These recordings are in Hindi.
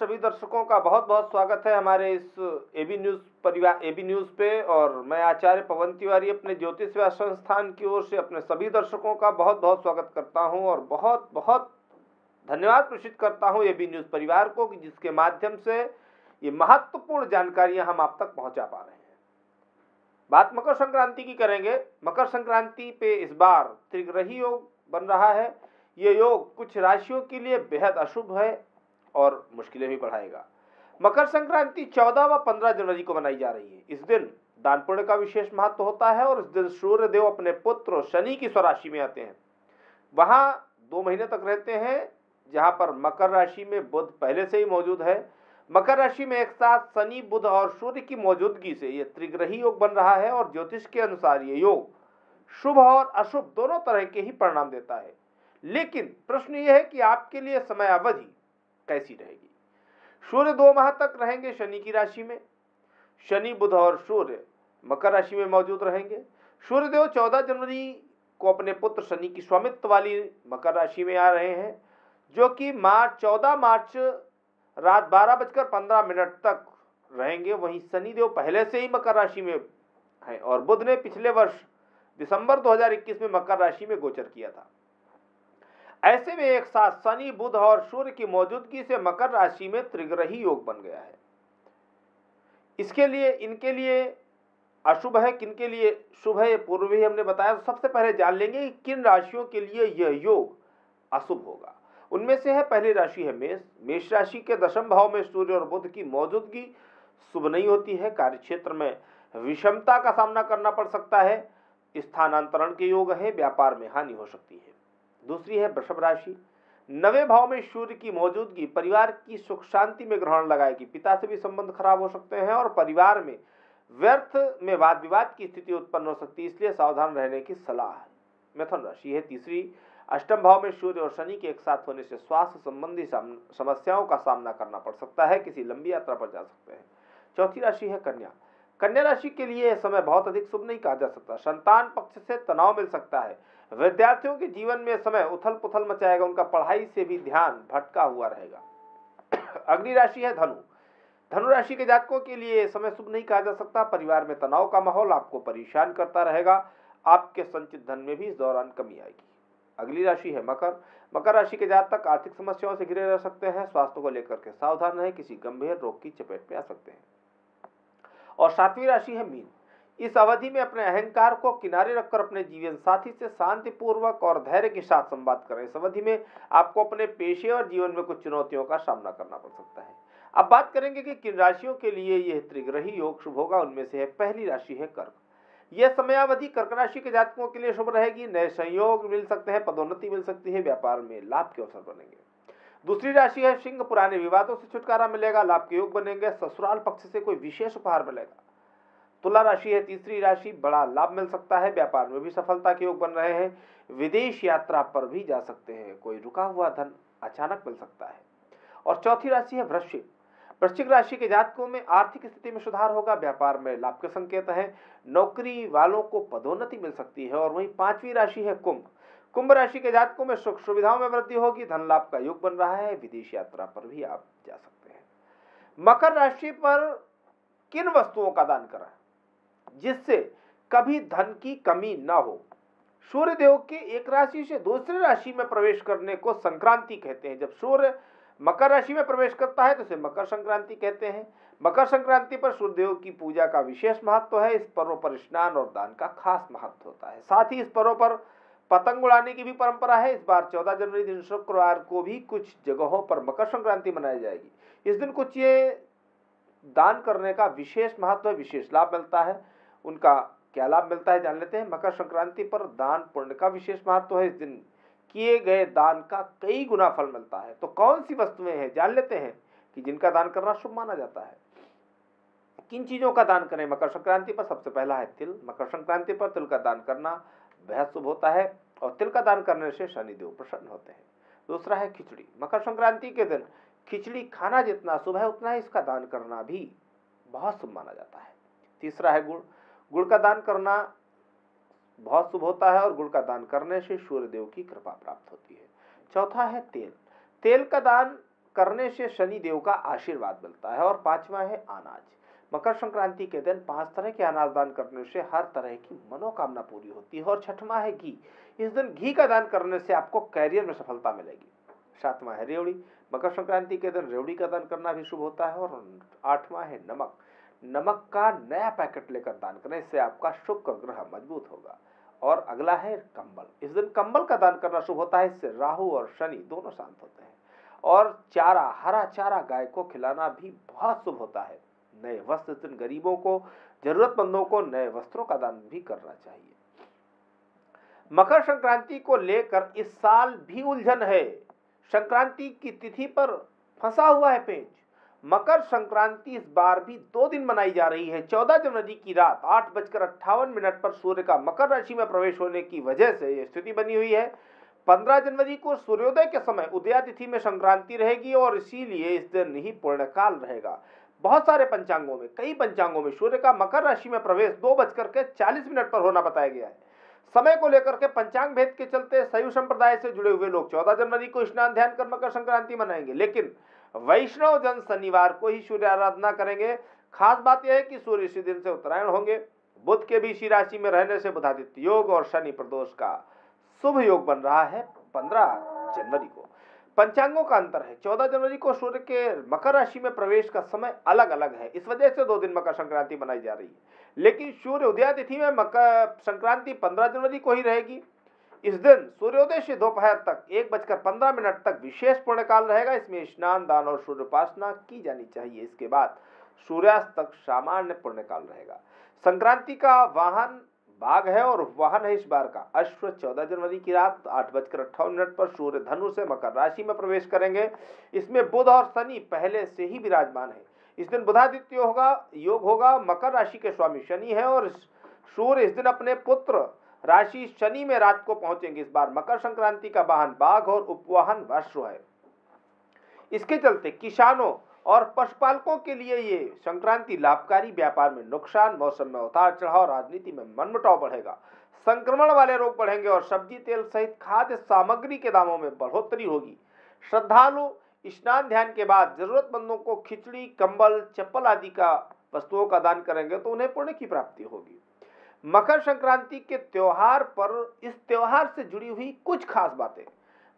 सभी दर्शकों का बहुत बहुत स्वागत है हमारे इस एबी न्यूज़ पे। और मैं आचार्य पवन तिवारी अपने ज्योतिष व्यास संस्थान की ओर से अपने सभी दर्शकों का बहुत बहुत स्वागत करता हूं और बहुत बहुत धन्यवाद प्रेषित करता हूं एबी न्यूज़ परिवार को कि जिसके माध्यम से ये महत्वपूर्ण जानकारियां हम आप तक पहुंचा पा रहे हैं। बात मकर संक्रांति की करेंगे। मकर संक्रांति पे इस बार त्रिग्रही योग बन रहा है। ये योग कुछ राशियों के लिए बेहद अशुभ है और मुश्किलें भी बढ़ाएगा। मकर संक्रांति 14 व 15 जनवरी को मनाई जा रही है। इस दिन दान पुण्य का विशेष महत्व होता है और इस दिन सूर्य देव अपने पुत्र शनि की स्वराशि में आते हैं। वहां 2 महीने तक रहते हैं, जहां पर मकर राशि में बुध पहले से ही मौजूद है। मकर राशि में एक साथ शनि, बुध और सूर्य की मौजूदगी से यह त्रिग्रही योग बन रहा है और ज्योतिष के अनुसार ये योग शुभ और अशुभ दोनों तरह के ही परिणाम देता है। लेकिन प्रश्न यह है कि आपके लिए समय अवधि कैसी रहेगी। सूर्य 2 माह तक रहेंगे शनि की राशि में। शनि, बुध और सूर्य मकर राशि में मौजूद रहेंगे। सूर्यदेव 14 जनवरी को अपने पुत्र शनि की स्वामित्व वाली मकर राशि में आ रहे हैं, जो कि 14 मार्च रात 12:15 तक रहेंगे। वहीं शनिदेव पहले से ही मकर राशि में है और बुध ने पिछले वर्ष दिसंबर 2021 में मकर राशि में गोचर किया था। ऐसे में एक साथ शनि, बुध और सूर्य की मौजूदगी से मकर राशि में त्रिग्रही योग बन गया है। इसके लिए इनके लिए अशुभ है, किन के लिए शुभ है, ये पूर्व ही हमने बताया। तो सबसे पहले जान लेंगे कि किन राशियों के लिए यह योग अशुभ होगा। उनमें से है पहली राशि है मेष। मेष राशि के दशम भाव में सूर्य और बुध की मौजूदगी शुभ नहीं होती है। कार्यक्षेत्र में विषमता का सामना करना पड़ सकता है। स्थानांतरण के योग है। व्यापार में हानि हो सकती है। दूसरी है वृषभ राशि। 9वें भाव में सूर्य की मौजूदगी परिवार की सुख शांति में ग्रहण लगाएगी। पिता से भी संबंध खराब हो सकते हैं और परिवार में व्यर्थ में वाद विवाद की स्थिति उत्पन्न हो सकती है, इसलिए सावधान रहने की सलाह है। मिथुन राशि है तीसरी। अष्टम भाव में सूर्य और शनि के एक साथ होने से स्वास्थ्य संबंधी समस्याओं का सामना करना पड़ सकता है। किसी लंबी यात्रा पर जा सकते हैं। चौथी राशि है कन्या। कन्या राशि के लिए यह समय बहुत अधिक शुभ नहीं कहा जा सकता। संतान पक्ष से तनाव मिल सकता है। विद्यार्थियों के जीवन में समय उथल पुथल मचाएगा। उनका पढ़ाई से भी ध्यान भटका हुआ रहेगा। अगली राशि है धनु। धनु राशि के जातकों के लिए समय शुभ नहीं कहा जा सकता। परिवार में तनाव का माहौल आपको परेशान करता रहेगा। आपके संचित धन में भी इस दौरान कमी आएगी। अगली राशि है मकर। मकर राशि के जातक आर्थिक समस्याओं से घिरे रह सकते हैं। स्वास्थ्य को लेकर के सावधान रहें, किसी गंभीर रोग की चपेट में आ सकते हैं। और 7वीं राशि है मीन। इस अवधि में अपने अहंकार को किनारे रखकर अपने जीवन साथी से शांतिपूर्वक और धैर्य के साथ संवाद करें। इस अवधि में आपको अपने पेशे और जीवन में कुछ चुनौतियों का सामना करना पड़ सकता है। अब बात करेंगे कि किन राशियों के लिए यह त्रिग्रही योग शुभ होगा। उनमें से है पहली राशि है कर्क। यह समयावधि कर्क राशि के जातकों के लिए शुभ रहेगी। नए संयोग मिल सकते हैं, पदोन्नति मिल सकती है, व्यापार में लाभ के अवसर बनेंगे। दूसरी राशि है सिंह। पुराने विवादों से छुटकारा मिलेगा, लाभ के योग बनेंगे, ससुराल पक्ष से कोई विशेष उपहार मिलेगा। तुला राशि है तीसरी राशि। बड़ा लाभ मिल सकता है, व्यापार में भी सफलता के योग बन रहे हैं। विदेश यात्रा पर भी जा सकते हैं, कोई रुका हुआ धन अचानक मिल सकता है। और चौथी राशि है वृश्चिक। वृश्चिक राशि के जातकों में आर्थिक स्थिति में सुधार होगा, व्यापार में लाभ के संकेत हैं, नौकरी वालों को पदोन्नति मिल सकती है। और वहीं 5वीं राशि है कुंभ। कुंभ राशि के जातकों में सुख सुविधाओं में वृद्धि होगी, धन लाभ का योग बन रहा है, विदेश यात्रा पर भी आप जा सकते हैं। मकर राशि पर किन वस्तुओं का दान करें जिससे कभी धन की कमी ना हो। सूर्य देव के एक राशि से दूसरी राशि में प्रवेश करने को संक्रांति कहते हैं। जब सूर्य मकर राशि में प्रवेश करता है तो उसे मकर संक्रांति कहते हैं। मकर संक्रांति पर सूर्यदेव की पूजा का विशेष महत्व है। इस पर्व पर स्नान और दान का खास महत्व होता है। साथ ही इस पर्व पर पतंग उड़ाने की भी परंपरा है। इस बार 14 जनवरी दिन शुक्रवार को भी कुछ जगहों पर मकर संक्रांति मनाई जाएगी। इस दिन कुछ ये दान करने का विशेष महत्व है, विशेष लाभ मिलता है। उनका क्या लाभ मिलता है जान लेते हैं। मकर संक्रांति पर दान पुण्य का विशेष महत्व है। इस दिन किए गए दान का कई गुना फल मिलता है। तो कौन सी वस्तुएं हैं जान लेते हैं कि जिनका दान करना शुभ माना जाता है। किन चीजों का दान करें मकर संक्रांति पर। सबसे पहला है तिल। मकर संक्रांति पर तिल का दान करना बेहद शुभ होता है और तिल का दान करने से शनिदेव प्रसन्न होते हैं। दूसरा है खिचड़ी। मकर संक्रांति के दिन खिचड़ी खाना जितना शुभ है उतना ही इसका दान करना भी बहुत शुभ माना जाता है। तीसरा है गुड़। गुड़ का दान करना बहुत शुभ होता है और गुड़ का दान करने से सूर्यदेव की कृपा प्राप्त होती है। चौथा है तेल। तेल का दान करने से शनि देव का आशीर्वाद मिलता है। और पांचवा है अनाज। मकर संक्रांति के दिन 5 तरह के अनाज दान करने से हर तरह की मनोकामना पूरी होती है। और छठवां है घी। इस दिन घी का दान करने से आपको कैरियर में सफलता मिलेगी। सातवां है रेवड़ी। मकर संक्रांति के दिन रेवड़ी का दान करना भी शुभ होता है। और आठवां है नमक। नमक का नया पैकेट लेकर दान करें, इससे आपका शुक्र ग्रह मजबूत होगा। और अगला है कंबल। इस दिन कंबल का दान करना शुभ होता है, इससे राहु और शनि दोनों शांत होते हैं। और चारा, हरा चारा गाय को खिलाना भी बहुत शुभ होता है। नए वस्त्र, इस दिन गरीबों को, जरूरतमंदों को नए वस्त्रों का दान भी करना चाहिए। मकर संक्रांति को लेकर इस साल भी उलझन है। संक्रांति की तिथि पर फंसा हुआ है पेंच। मकर संक्रांति इस बार भी 2 दिन मनाई जा रही है। 14 जनवरी की रात 8:58 पर सूर्य का मकर राशि में प्रवेश होने की वजह से यह स्थिति बनी हुई है। 15 जनवरी को सूर्योदय के समय उदया तिथि में संक्रांति रहेगी और इसीलिए इस दिन ही पूर्णकाल रहेगा। बहुत सारे पंचांगों में, कई पंचांगों में सूर्य का मकर राशि में प्रवेश 2:40 पर होना बताया गया है। समय को लेकर के पंचांग भेद के चलते शैव संप्रदाय से जुड़े हुए लोग 14 जनवरी को स्नान ध्यान कर मकर संक्रांति मनाएंगे, लेकिन वैष्णव जन शनिवार को ही सूर्य आराधना करेंगे। खास बात यह है कि सूर्य इसी दिन से उत्तरायण होंगे। बुध के भी इसी राशि में रहने से बुधादित्य योग और शनि प्रदोष का शुभ योग बन रहा है 15 जनवरी को। पंचांगों का अंतर है। 14 जनवरी को सूर्य के मकर राशि में प्रवेश का समय अलग अलग है, इस वजह से 2 दिन मकर संक्रांति मनाई जा रही है। लेकिन सूर्य उदया तिथि में मकर संक्रांति 15 जनवरी को ही रहेगी। इस दिन सूर्योदय से दोपहर तक 1:15 तक विशेष पुण्यकाल रहेगा। इसमें स्नान दान और सूर्य उपासना की जानी चाहिए। इसके बाद सूर्यास्त तक सामान्य पुण्यकाल रहेगा। संक्रांति का वाहन बाघ है और वाहन है इस बार का अश्व। 14 जनवरी की रात 8:58 पर सूर्य धनु से मकर राशि में प्रवेश करेंगे। इसमें बुध और शनि पहले से ही विराजमान है। इस दिन बुधादित्य योग होगा। मकर राशि के स्वामी शनि है और सूर्य इस दिन अपने पुत्र राशि शनि में रात को पहुंचेंगे। इस बार मकर संक्रांति का वाहन बाघ और उपवाहन अश्व है। इसके चलते किसानों और पशुपालकों के लिए ये संक्रांति लाभकारी। व्यापार में नुकसान, मौसम में उतार चढ़ाव, राजनीति में मनमुटाव बढ़ेगा, संक्रमण वाले रोग बढ़ेंगे और सब्जी तेल सहित खाद्य सामग्री के दामों में बढ़ोतरी होगी। श्रद्धालु स्नान ध्यान के बाद जरूरतमंदों को खिचड़ी, कंबल, चप्पल आदि का वस्तुओं का दान करेंगे तो उन्हें पुण्य की प्राप्ति होगी। मकर संक्रांति के त्योहार पर इस त्योहार से जुड़ी हुई कुछ खास बातें।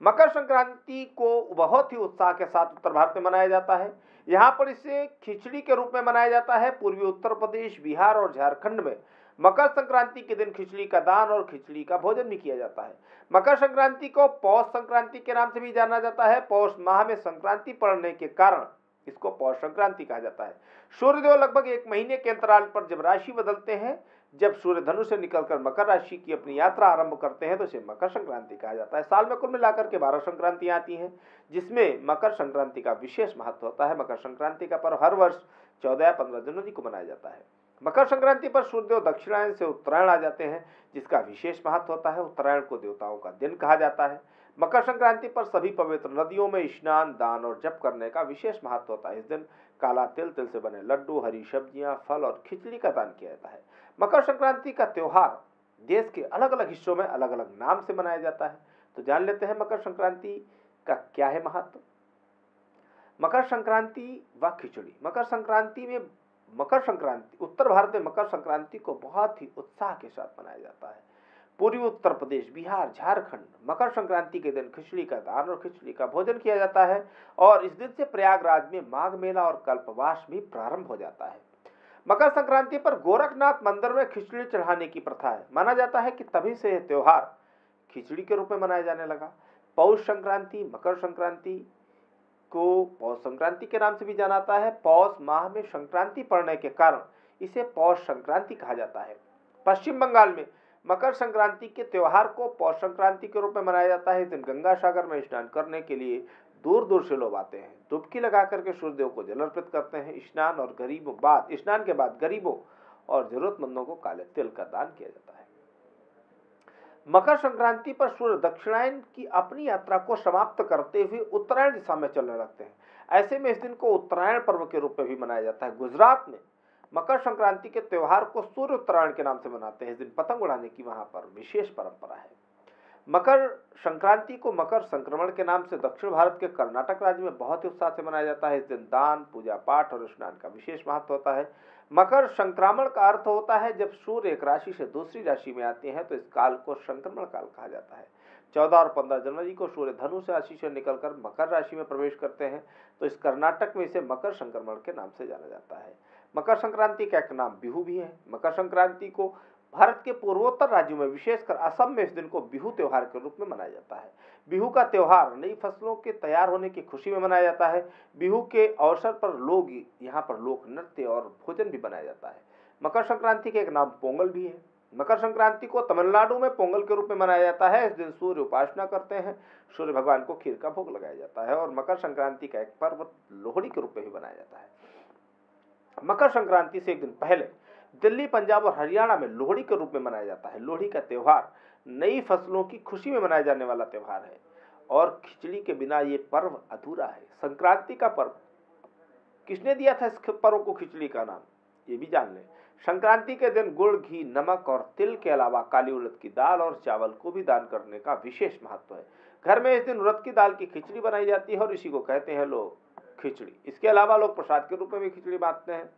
मकर संक्रांति को बहुत ही उत्साह के साथ उत्तर भारत में मनाया जाता है। यहाँ पर इसे खिचड़ी के रूप में मनाया जाता है। पूर्वी उत्तर प्रदेश, बिहार और झारखंड में मकर संक्रांति के दिन खिचड़ी का दान और खिचड़ी का भोजन भी किया जाता है। मकर संक्रांति को पौष संक्रांति के नाम से भी जाना जाता है। पौष माह में संक्रांति पड़ने के कारण इसको पौष संक्रांति कहा जाता है। सूर्यदेव लगभग 1 महीने के अंतराल पर जब राशि बदलते हैं, जब सूर्य धनु से निकलकर मकर राशि की अपनी यात्रा आरंभ करते हैं तो इसे मकर संक्रांति कहा जाता है। साल में कुल मिलाकर के 12 संक्रांतियां आती हैं, जिसमें मकर संक्रांति का विशेष महत्व होता है। मकर संक्रांति का पर्व हर वर्ष 14 या 15 जनवरी को मनाया जाता है। मकर संक्रांति पर सूर्यदेव दक्षिणायन से उत्तरायण आ जाते हैं, जिसका विशेष महत्व होता है। उत्तरायण को देवताओं का दिन कहा जाता है। मकर संक्रांति पर सभी पवित्र नदियों में स्नान, दान और जप करने का विशेष महत्व होता है। इस दिन काला तिल, तिल से बने लड्डू, हरी सब्जियां, फल और खिचड़ी का दान किया जाता है। मकर संक्रांति का त्योहार देश के अलग अलग हिस्सों में अलग अलग नाम से मनाया जाता है। तो जान लेते हैं मकर संक्रांति का क्या है महत्व। मकर संक्रांति व खिचड़ी। मकर संक्रांति उत्तर भारत में मकर संक्रांति को बहुत ही उत्साह के साथ मनाया जाता है। पूर्वी उत्तर प्रदेश, बिहार, झारखंड मकर संक्रांति के दिन खिचड़ी का दान और खिचड़ी का भोजन किया जाता है। और इस दिन से प्रयागराज में माघ मेला और कल्पवास भी प्रारंभ हो जाता है। मकर संक्रांति पर गोरखनाथ मंदिर में खिचड़ी चढ़ाने की प्रथा है। माना जाता है कि तभी से यह त्योहार खिचड़ी के रूप में मनाया जाने लगा। पौष संक्रांति मकर संक्रांति को पौष संक्रांति के नाम से भी जाना जाता है। पौष माह में संक्रांति पड़ने के कारण इसे पौष संक्रांति कहा जाता है। पश्चिम बंगाल में मकर संक्रांति के त्योहार को पौष संक्रांति के रूप में मनाया जाता है। इस दिन गंगा सागर में स्नान करने के लिए दूर दूर से लोग आते हैं। डुबकी लगा करके सूर्यदेव को जल अर्पित करते हैं। स्नान के बाद गरीबों और जरूरतमंदों को काले तिल का दान किया जाता है। मकर संक्रांति पर सूर्य दक्षिणायन की अपनी यात्रा को समाप्त करते हुए उत्तरायण दिशा में चलने लगते हैं। ऐसे में इस दिन को उत्तरायण पर्व के रूप में भी मनाया जाता है। गुजरात में मकर संक्रांति के त्योहार को सूर्य उत्तरायण के नाम से मनाते हैं। इस दिन पतंग उड़ाने की वहां पर विशेष परंपरा है। मकर संक्रांति को मकर संक्रमण के नाम से दक्षिण भारत के कर्नाटक राज्य में बहुत ही उत्साह से मनाया जाता है। इस दिन दान, पूजा पाठ और स्नान का विशेष महत्व होता है। मकर संक्रमण का अर्थ होता है जब सूर्य एक राशि से दूसरी राशि में आते हैं, तो इस काल को संक्रमण काल कहा जाता है। 14 और 15 जनवरी को सूर्य धनुष राशि से निकलकर मकर राशि में प्रवेश करते हैं, तो इस कर्नाटक में इसे मकर संक्रमण के नाम से जाना जाता है। मकर संक्रांति का एक नाम बिहू भी है। मकर संक्रांति को भारत के पूर्वोत्तर राज्यों में, विशेषकर असम में, इस दिन को बिहू त्योहार के रूप में मनाया जाता है। बिहू का त्योहार नई फसलों के तैयार होने की खुशी में मनाया जाता है। बिहू के अवसर पर लोग यहाँ पर लोक नृत्य और भोजन भी बनाया जाता है। मकर संक्रांति के एक नाम पोंगल भी है। मकर संक्रांति को तमिलनाडु में पोंगल के रूप में मनाया जाता है। इस दिन सूर्य उपासना करते हैं, सूर्य भगवान को खीर का भोग लगाया जाता है और मकर संक्रांति का एक पर्व लोहड़ी के रूप में भी मनाया जाता है। मकर संक्रांति से एक दिन पहले दिल्ली, पंजाब और हरियाणा में लोहड़ी के रूप में मनाया जाता है। लोहड़ी का त्योहार नई फसलों की खुशी में मनाया जाने वाला त्योहार है और खिचड़ी के बिना ये पर्व अधूरा है। संक्रांति का पर्व किसने दिया था इस पर्व को खिचड़ी का नाम, ये भी जान लें। संक्रांति के दिन गुड़, घी, नमक और तिल के अलावा काली उड़द की दाल और चावल को भी दान करने का विशेष महत्व है। घर में इस दिन उड़द की दाल की खिचड़ी बनाई जाती है और इसी को कहते हैं लोग खिचड़ी। इसके अलावा लोग प्रसाद के रूप में भी खिचड़ी बांटते हैं।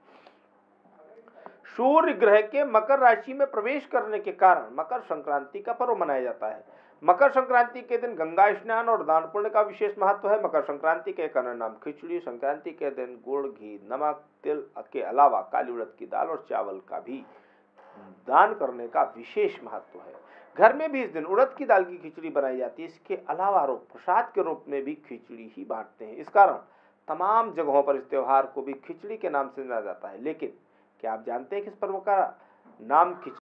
सूर्य ग्रह के मकर राशि में प्रवेश करने के कारण मकर संक्रांति का पर्व मनाया जाता है। मकर संक्रांति के दिन गंगा स्नान और दान पुण्य का विशेष महत्व है। मकर संक्रांति के एक अन्य नाम खिचड़ी। संक्रांति के दिन गुड़, घी, नमक, तिल के अलावा काली उड़द की दाल और चावल का भी दान करने का विशेष महत्व है। घर में भी इस दिन उड़द की दाल की खिचड़ी बनाई जाती है। इसके अलावा लोग प्रसाद के रूप में भी खिचड़ी ही बांटते हैं। इस कारण तमाम जगहों पर इस त्योहार को भी खिचड़ी के नाम से जाना जाता है। लेकिन क्या आप जानते हैं कि इस पर्व का नाम खिचड़ी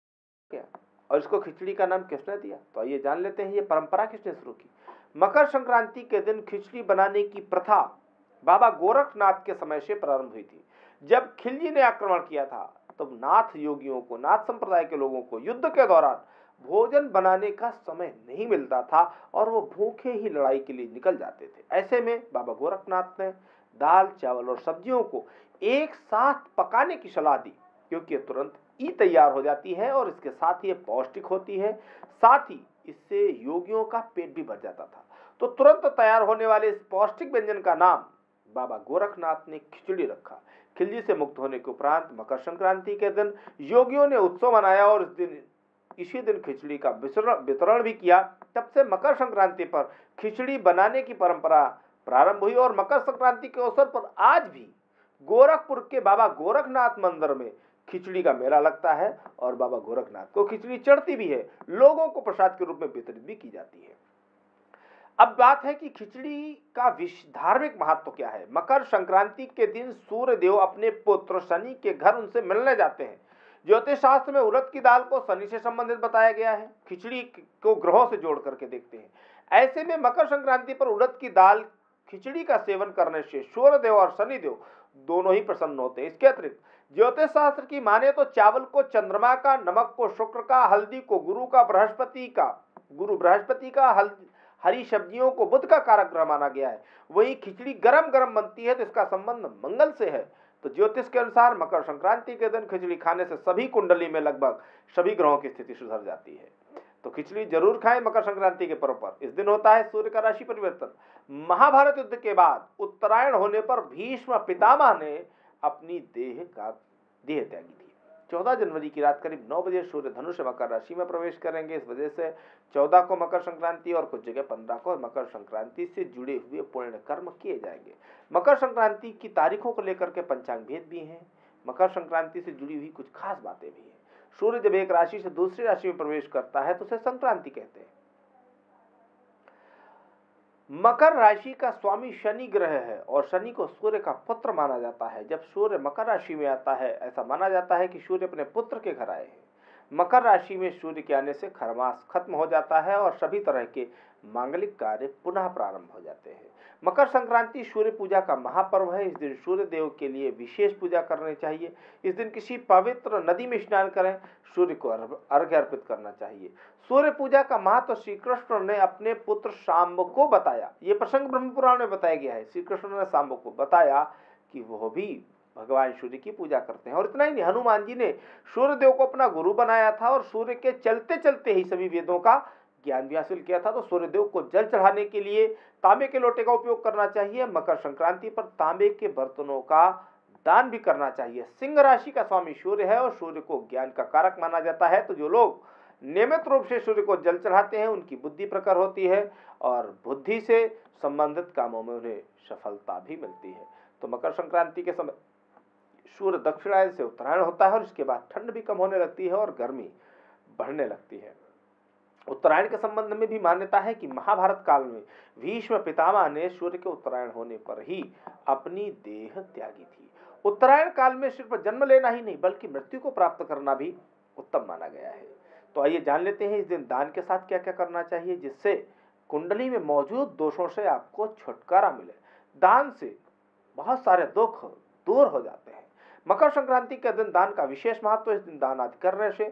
क्या और इसको खिचड़ी का नाम किसने दिया? तो आइए जान लेते हैं ये परंपरा किसने शुरू की। मकर संक्रांति के दिन खिचड़ी बनाने की प्रथा बाबा गोरखनाथ के समय से प्रारंभ हुई थी। जब खिलजी ने आक्रमण किया था तब नाथ योगियों को, नाथ संप्रदाय के लोगों को युद्ध के दौरान भोजन बनाने का समय नहीं मिलता था और वो भूखे ही लड़ाई के लिए निकल जाते थे। ऐसे में बाबा गोरखनाथ ने दाल, चावल और सब्जियों को एक साथ पकाने की सलाह दी, क्योंकि ये तुरंत ही तैयार हो जाती है और इसके साथ ही ये पौष्टिक होती है। साथ ही इससे योगियों का पेट भी भर जाता था। तो तुरंत तैयार होने वाले इस पौष्टिक व्यंजन का नाम बाबा गोरखनाथ ने खिचड़ी रखा। खिलजी से मुक्त होने के उपरांत मकर संक्रांति के दिन योगियों ने उत्सव मनाया और इसी दिन खिचड़ी का वितरण भी किया। तब से मकर संक्रांति पर खिचड़ी बनाने की परंपरा प्रारंभ हुई और मकर संक्रांति के अवसर पर आज भी गोरखपुर के बाबा गोरखनाथ मंदिर में खिचड़ी का मेला लगता है और बाबा गोरखनाथ को खिचड़ी चढ़ती भी है, लोगों को प्रसाद के रूप में वितरित भी की जाती है। अब बात है कि खिचड़ी का धार्मिक महत्व क्या है। मकर संक्रांति के दिन सूर्य देव अपने पुत्र शनि के घर उनसे मिलने जाते हैं। ज्योतिष शास्त्र में उड़द की दाल को शनि से संबंधित बताया गया है। खिचड़ी को ग्रहों से जोड़ करके देखते हैं। ऐसे में मकर संक्रांति पर उड़द की दाल खिचड़ी का सेवन करने से सूर्य देव और शनि देव दोनों ही प्रसन्न होते हैं। इसके अतिरिक्त ज्योतिष शास्त्र की माने तो चावल को चंद्रमा का, नमक को शुक्र का, हल्दी को गुरु बृहस्पति का, हरी सब्जियों को बुध का कारक ग्रह माना गया है। वही खिचड़ी गरम गरम बनती है तो इसका संबंध मंगल से है। तो ज्योतिष के अनुसार मकर संक्रांति के दिन खिचड़ी खाने से सभी कुंडली में लगभग सभी ग्रहों की स्थिति सुधर जाती है। तो खिचड़ी जरूर खाएं मकर संक्रांति के पर्व पर। इस दिन होता है सूर्य का राशि परिवर्तन। महाभारत युद्ध के बाद उत्तरायण होने पर भीष्म पितामह ने अपनी देह त्यागी थी। 14 जनवरी की रात करीब 9 बजे सूर्य धनुष से मकर राशि में प्रवेश करेंगे। इस वजह से 14 को मकर संक्रांति और कुछ जगह 15 को मकर संक्रांति से जुड़े हुए पुण्य कर्म किए जाएंगे। मकर संक्रांति की तारीखों को लेकर के पंचांग भेद भी हैं। मकर संक्रांति से जुड़ी हुई कुछ खास बातें भी हैं। सूर्य जब एक राशि से दूसरी राशि में प्रवेश करता है तो उसे संक्रांति कहते हैं। मकर राशि का स्वामी शनि ग्रह है और शनि को सूर्य का पुत्र माना जाता है। जब सूर्य मकर राशि में आता है, ऐसा माना जाता है कि सूर्य अपने पुत्र के घर आए हैं। मकर राशि में सूर्य के आने से खरमास खत्म हो जाता है और सभी तरह के मांगलिक कार्य पुनः प्रारंभ हो जाते हैं। मकर संक्रांति सूर्य पूजा का महापर्व है। इस दिन सूर्य देव के लिए विशेष पूजा करनी चाहिए। इस दिन किसी पवित्र नदी में स्नान करें, सूर्य को अर्घ्य अर्पित करना चाहिए। सूर्य पूजा का महत्व श्री कृष्ण ने अपने पुत्र शाम्ब को बताया। ये प्रसंग ब्रह्म पुराण में बताया गया है। श्री कृष्ण ने शाम्ब को बताया कि वह भी भगवान सूर्य की पूजा करते हैं। और इतना ही नहीं, हनुमान जी ने सूर्य देव को अपना गुरु बनाया था और सूर्य के चलते चलते ही सभी वेदों का ज्ञान भी हासिल किया था। तो सूर्यदेव को जल चढ़ाने के लिए तांबे के लोटे का उपयोग करना चाहिए। मकर संक्रांति पर तांबे के बर्तनों का दान भी करना चाहिए। सिंह राशि का स्वामी सूर्य है और सूर्य को ज्ञान का कारक माना जाता है। तो जो लोग नियमित रूप से सूर्य को जल चढ़ाते हैं उनकी बुद्धि प्रखर होती है और बुद्धि से संबंधित कामों में उन्हें सफलता भी मिलती है। तो मकर संक्रांति के समय सूर्य दक्षिणायन से उत्तरायण होता है और इसके बाद ठंड भी कम होने लगती है और गर्मी बढ़ने लगती है। उत्तरायण के संबंध में भी मान्यता है कि महाभारत काल में भीष्म पितामह ने सूर्य के उत्तरायण होने पर ही अपनी देह त्यागी थी। उत्तरायण काल में सिर्फ जन्म लेना ही नहीं बल्कि मृत्यु को प्राप्त करना भी उत्तम माना गया है। तो आइए जान लेते हैं इस दिन दान के साथ क्या क्या करना चाहिए जिससे कुंडली में मौजूद दोषों से आपको छुटकारा मिले। दान से बहुत सारे दुख दूर हो जाते हैं। मकर संक्रांति के दिन दान का विशेष महत्व। इस दिन दान आदि करने से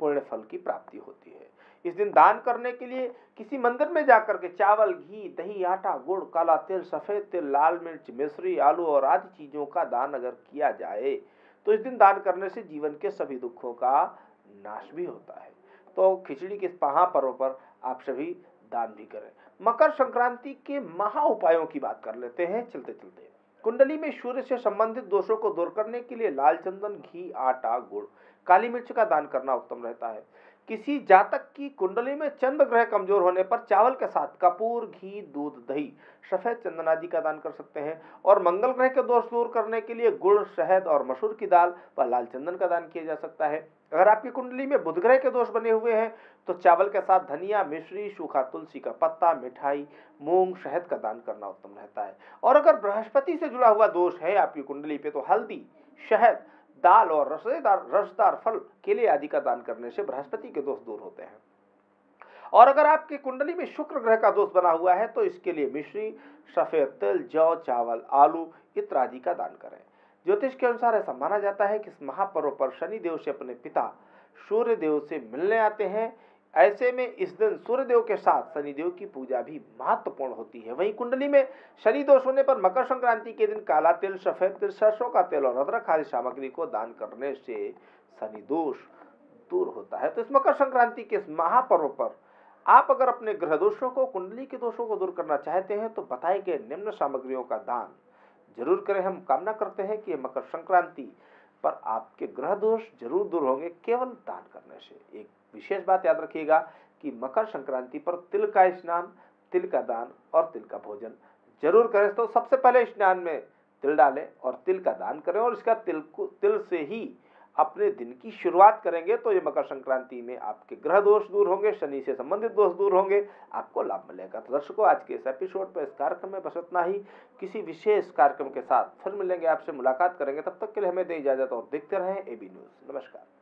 पुण्य फल की प्राप्ति होती है। इस दिन दान करने के लिए किसी मंदिर में जाकर के चावल, घी, दही, आटा, गुड़, काला तिल, सफेद तिल, लाल मिर्च, मिश्री, आलू और आदि चीजों का दान अगर किया जाए तो इस दिन दान करने से जीवन के सभी दुखों का नाश भी होता है। तो खिचड़ी के इस महापर्व पर आप सभी दान भी करें। मकर संक्रांति के महा उपायों की बात कर लेते हैं चलते चलते। कुंडली में सूर्य से संबंधित दोषों को दूर करने के लिए लाल चंदन, घी, आटा, गुड़, काली मिर्च का दान करना उत्तम रहता है। किसी जातक की कुंडली में चंद्र ग्रह कमजोर होने पर चावल के साथ कपूर, घी, दूध, दही, सफेद चंदन आदि का दान कर सकते हैं। और मंगल ग्रह के दोष दूर करने के लिए गुड़, शहद और मसूर की दाल व लाल चंदन का दान किया जा सकता है। अगर आपकी कुंडली में बुध ग्रह के दोष बने हुए हैं तो चावल के साथ धनिया, मिश्री, सूखा तुलसी का पत्ता, मिठाई, मूंग, शहद का दान करना उत्तम रहता है। और अगर बृहस्पति से जुड़ा हुआ दोष है आपकी कुंडली पे तो हल्दी, शहद, दाल और रसदार फल, केले आदि का दान करने से बृहस्पति के दोष दूर होते हैं। और अगर आपकी कुंडली में शुक्र ग्रह का दोष बना हुआ है तो इसके लिए मिश्री, सफेद तिल, जौ, चावल, आलू इत्यादि का दान करें। ज्योतिष के अनुसार ऐसा माना जाता है कि इस महापर्व पर शनि देव से अपने पिता सूर्य देव से मिलने आते हैं। ऐसे में इस दिन सूर्य देव के साथ शनि देव की पूजा भी महत्वपूर्ण होती है। वहीं कुंडली में शनि दोष होने पर मकर संक्रांति के दिन काला तिल, सफेद तिल, सरसों का तेल और अदरक आदि सामग्री को दान करने से शनि दोष दूर होता है। तो इस मकर संक्रांति के इस महापर्व पर आप अगर अपने ग्रह दोषों को, कुंडली के दोषों को दूर करना चाहते हैं तो बताए गए निम्न सामग्रियों का दान जरूर करें। हम कामना करते हैं कि मकर संक्रांति पर आपके ग्रह दोष जरूर दूर होंगे केवल दान करने से। एक विशेष बात याद रखिएगा कि मकर संक्रांति पर तिल का स्नान, तिल का दान और तिल का भोजन जरूर करें। तो सबसे पहले स्नान में तिल डालें और तिल का दान करें और इसका तिल से ही अपने दिन की शुरुआत करेंगे तो ये मकर संक्रांति में आपके ग्रह दोष दूर होंगे, शनि से संबंधित दोष दूर होंगे, आपको लाभ मिलेगा। तो दर्शकों, आज के इस एपिसोड पर, इस कार्यक्रम में बस इतना ही। किसी विशेष कार्यक्रम के साथ फिर मिलेंगे, आपसे मुलाकात करेंगे। तब तक के लिए हमें दें इजाजत और देखते रहें एबी न्यूज। नमस्कार।